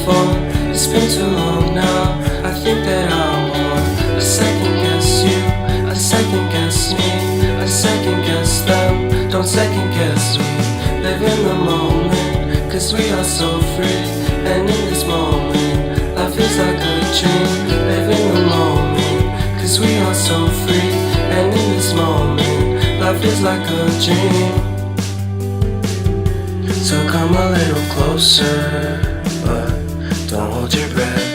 before. It's been too long now. I think that I want. I second guess you, I second guess me, I second guess them. Don't second guess me. Live in the moment, cause we are so free. And in this moment, life is like a dream. Live in the moment, cause we are so free. And in this moment, life is like a dream. So come a little closer, but don't hold your breath.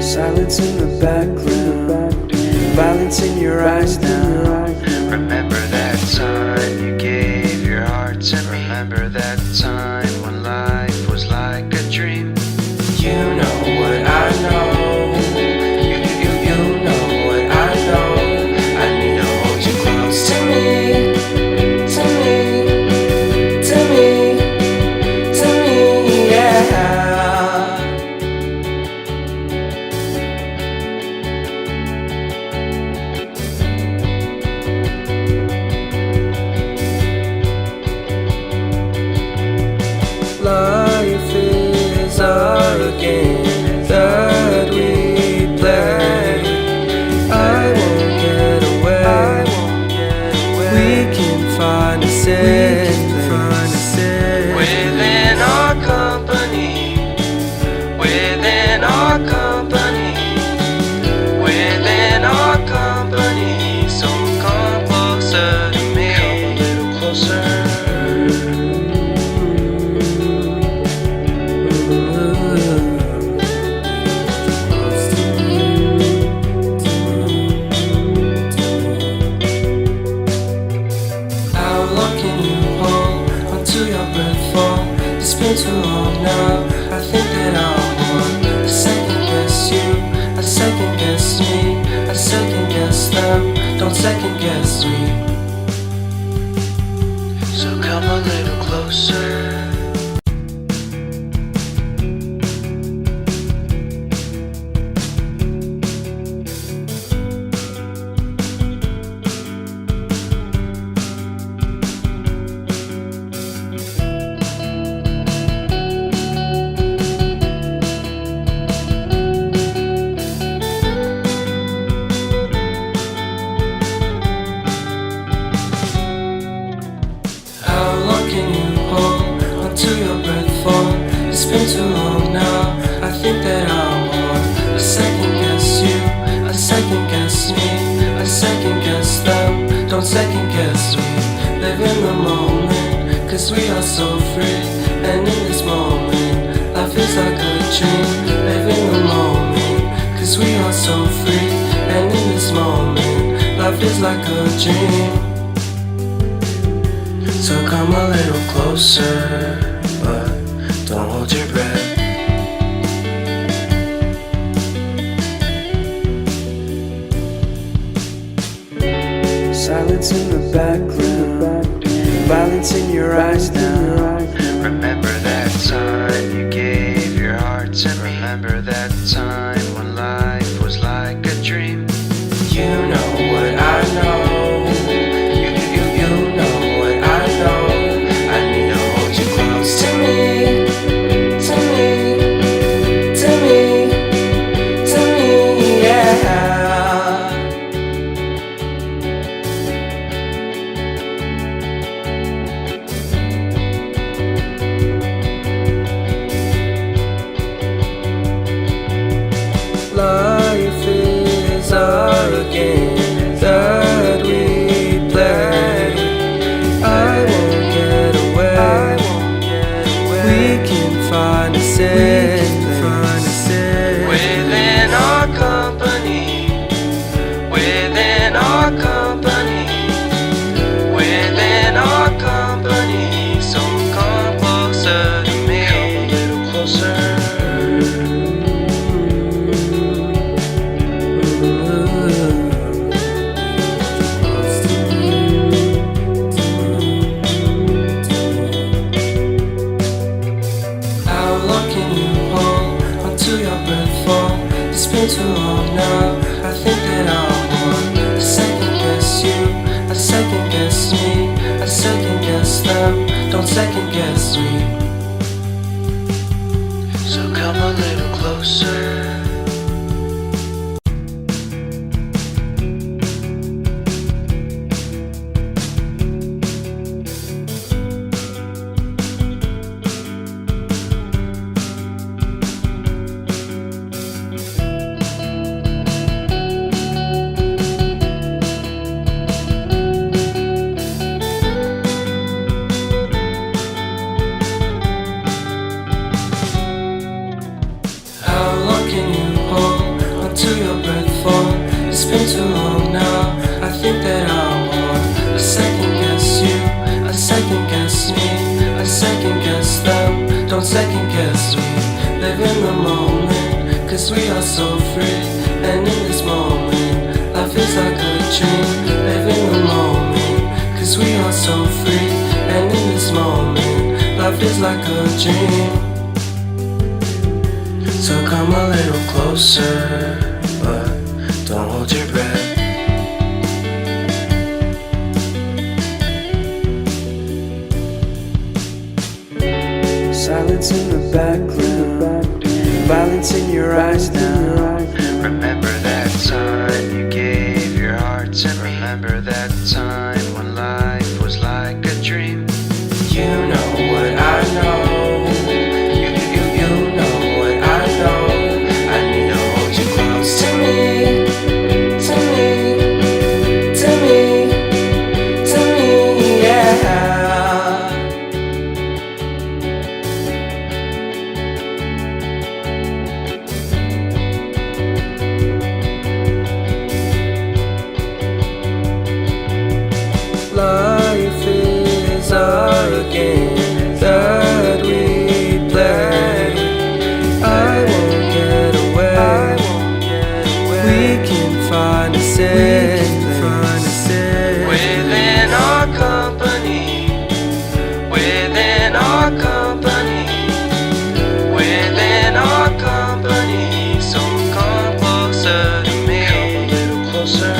Silence in the background, violence in your eyes now. Remember that time you gave your heart to me. Remember that time when life was like a dream. You know what I know. You know what I know. I need to hold you close to me, to me, to me, to me, yeah. Life is a game that we play. I won't get away. We can find a safe place Within our company, within our company, within our company. So come closer to me, come a little closer. It's been too long now. I think that I want. I second guess you, I second guess me, I second guess them. Don't second guess me. So come a little closer. It's been too long now. I think that I want. I second guess you, I second guess me, I second guess them. Don't second guess me. Live in the moment, cause we are so free. And in this moment, life is like a dream. Live in the moment, cause we are so free. And in this moment, life is like a dream. So come a little closer, but don't hold your breath. Silence in the background, violence in your eyes now. Remember that time you gave your heart to me. Remember that time when life was like a dream. You know what I know. You know what I know. I need to hold you close to me, to me, to me, to me, yeah. Life is a game that we play. I won't get away. We can find a safe place Within our company, within our company, within our company. So come closer to me, come a little closer. so free. And in this moment, life is like a dream. Live in the moment, cause we are so free. And in this moment, life is like a dream. So come a little closer, but don't hold your breath. Silence in the background, violence in your eyes now. Remember that time you gave your heart to me. Remember that time when life was like a dream. You know what I know. You know what I know. I need to hold you close to me, to me, to me, to me, yeah. Life is a game that we play. I won't get away. We can find a safe place within our company. Within our company. Within our company. So come closer to me. Come a little closer.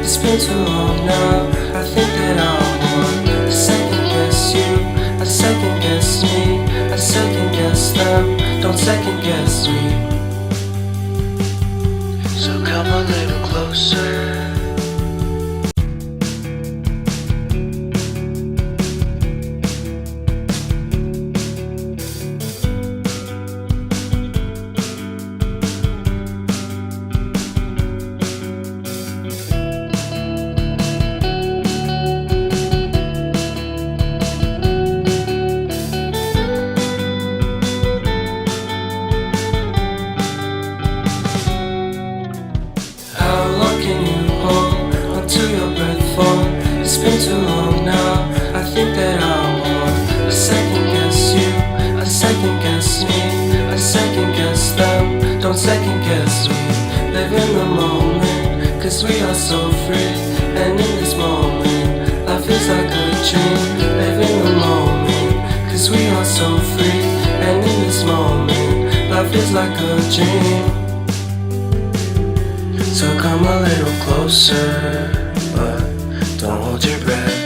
It's been too long now. I think that I want to second guess you. I second guess me. I second guess them. Don't second guess me. So come a little closer. It's been too long now. I think that I want to second guess you. I second guess me. I second guess them. Don't second guess me. Live in the moment, cause we are so free. And in this moment, life is like a dream. Live in the moment, cause we are so free. And in this moment, life is like a dream. So come a little closer, but don't hold your breath.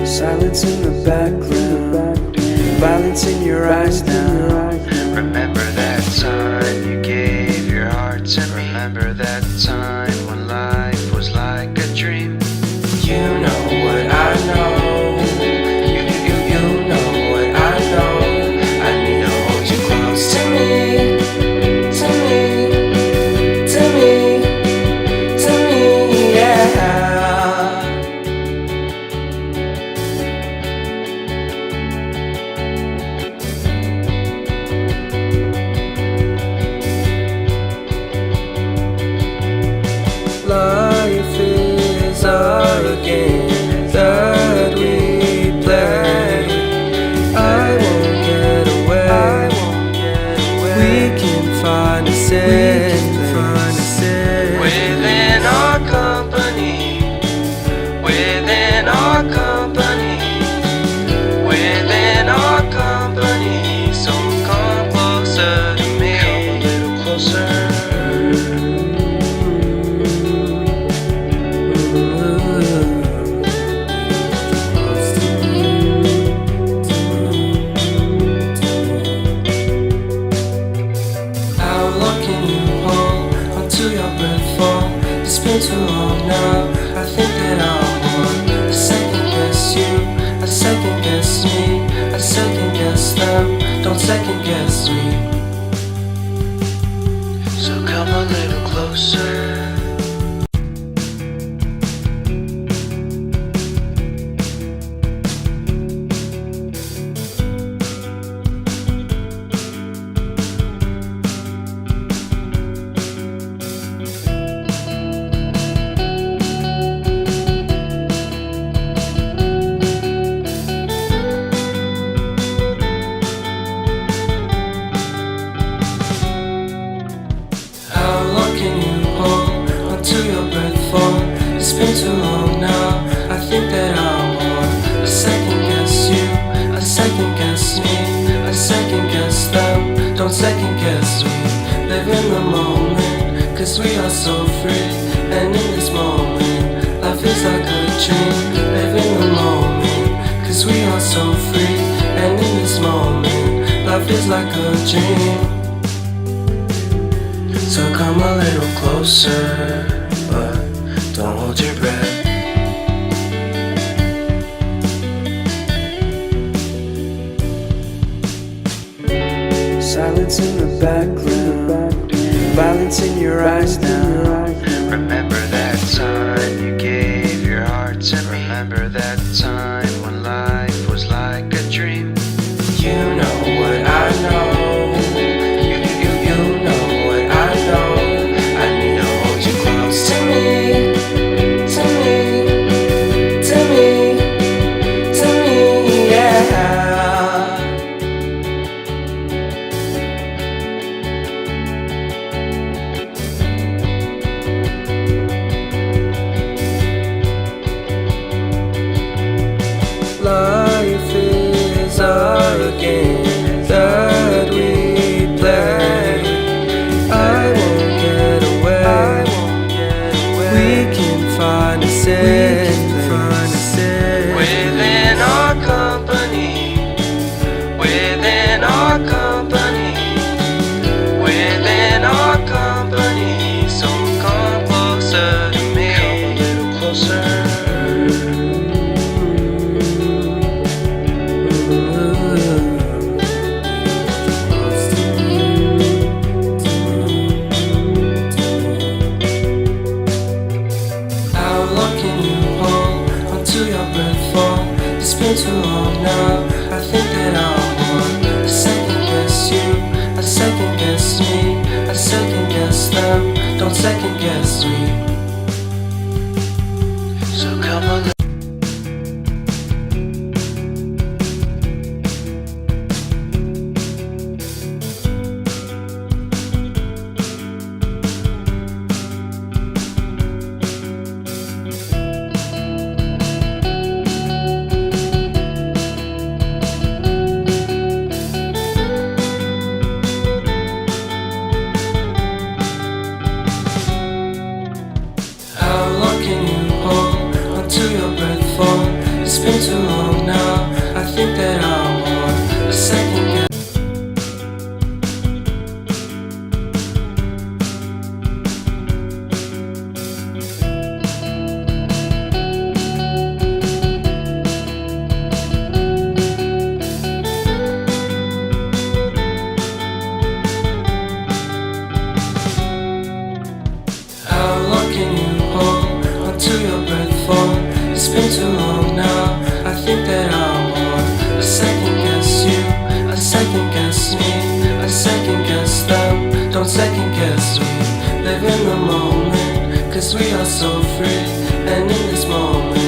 Silence in the background, violence in your eyes now. Remember that time you gave your heart to me. Remember that time when life was like a dream. You know what I know. You know what I know. I need to hold you close to me, to me, to me, to me, yeah. Life is a game that we play. I won't get away. We can find a safe place within our company. Within our company. Within our company. So come closer to me. Come a little closer. It's been too long now. I think that I want to second guess you. I second guess me. I second guess them. Don't second guess me. So come a little closer. Don't second guess me. Live in the moment, cause we are so free. And in this moment, life is like a dream. Live in the moment, cause we are so free. And in this moment, life is like a dream. So come a little closer, but don't hold your breath. Silence in the background, violence in your eyes now. Remember that time you gave your heart to me. Remember that time when life was like a dream. You know what I know. You know what I know. I need to hold you close to me, to me, to me, to me, yeah. Life is a game that we play. I won't get away. We can find a safe place within our company, within our company, within our company. So come closer to me, come a little closer. It's been too long now. I think that I want to second guess you, I second guess me, I second guess them. Don't second guess me. So come on. It's been too long now. I think that I want a second guess. How long can you hold onto your breath for? It's been too long now. I think that I want a second guess you, a second guess me, a second guess them. Don't second guess me. Live in the moment, cause we are so free. And in this moment